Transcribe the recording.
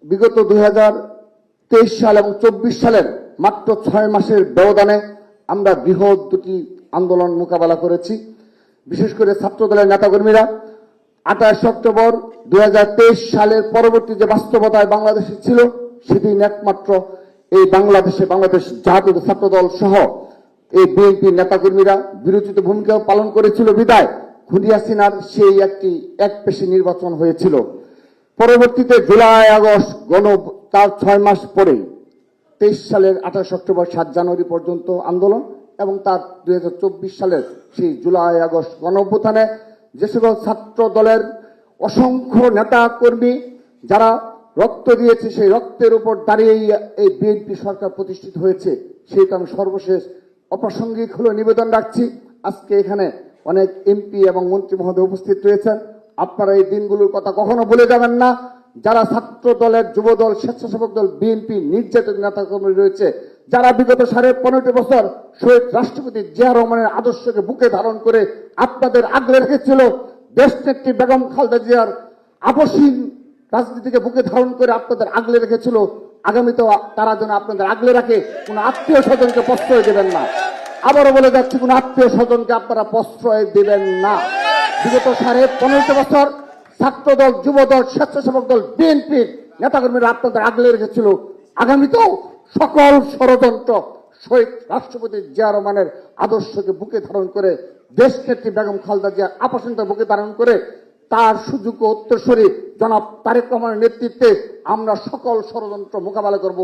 বিগত 2023 সাল এবং 24 সালের মাত্র 6 মাসের ব্যবধানে আমরা বৃহৎ দুটি আন্দোলন মোকাবেলা করেছি। বিশেষ করে ছাত্রদলের নেতাকর্মীরা 28 অক্টোবর 2023 সালের পরবর্তী যে বাস্তবতায় বাংলাদেশে ছিল সেদিন একমাত্র এই বাংলাদেশ জাতীয় ছাত্রদল সহ এই বিএনপি নেতাকর্মীরা বিরোচিত ভূমিকা পালন করেছিল বিদায় খুনি হাসিনার সেই একপেশে নির্বাচন হয়েছিল। পরবর্তীতে জুলাই আগস্ট তার 6 মাস পরে 23 সালের 28 অক্টোবর 7 জানুয়ারি পর্যন্ত আন্দোলন এবং তার 2024 সালের সেই জুলাই আগস্ট গণঅভ্যুত্থানে যে সকল ছাত্র দলের অসংখ্য নেতা কর্মী যারা রক্ত দিয়েছে সেই রক্তের উপর দাঁড়িয়েই এই বিএনপি সরকার প্রতিষ্ঠিত হয়েছে। সেইটা আমি সর্বশেষ অপ্রাসঙ্গিক হলে নিবেদন রাখছি। আজকে এখানে অনেক এমপি এবং মন্ত্রী মহোদয় উপস্থিত রয়েছেন। আপনারা এই দিনগুলোর কথা কখনো ভুলে যাবেন না। যারা ছাত্র দলের যুব দল স্বেচ্ছাসেবক দল বিএনপি নির্যাতিত নেতাকর্মী রয়েছে, যারা বিগত 15.5 বছর শহীদ রাষ্ট্রপতি জিয়া রহমানের আদর্শকে বুকে ধারণ করে আপনাদের আগলে রেখেছিল, দেশনেত্রী বেগম খালেদা জিয়ার আপসহীন রাজনীতিকে বুকে ধারণ করে আপনাদের আগলে রেখেছিল, আগামীতেও তারা যেন আপনাদের আগলে রাখে। কোন আত্মীয় স্বজনকে প্রশ্রয় দেবেন না। আবারও বলে যাচ্ছি, কোন আত্মীয় স্বজনকে আপনারা প্রশ্রয় দেবেন না। বিগত 15.5 বছর ছাত্রদল যুবদল স্বেচ্ছাসেবক দল বিএনপির নেতাকর্মীরা আপনাদের আগলে রেখেছিল, আগামীতেও সকল ষড়যন্ত্র শহীদ রাষ্ট্রপতি জিয়া রহমানের আদর্শকে বুকে ধারণ করে দেশনেত্রী বেগম খালেদা জিয়ার আপসহীনতা বুকে ধারণ করে তার সুযোগ্য উত্তরসূরি জনাব তারেক রহমানের নেতৃত্বে আমরা সকল ষড়যন্ত্র মোকাবেলা করব।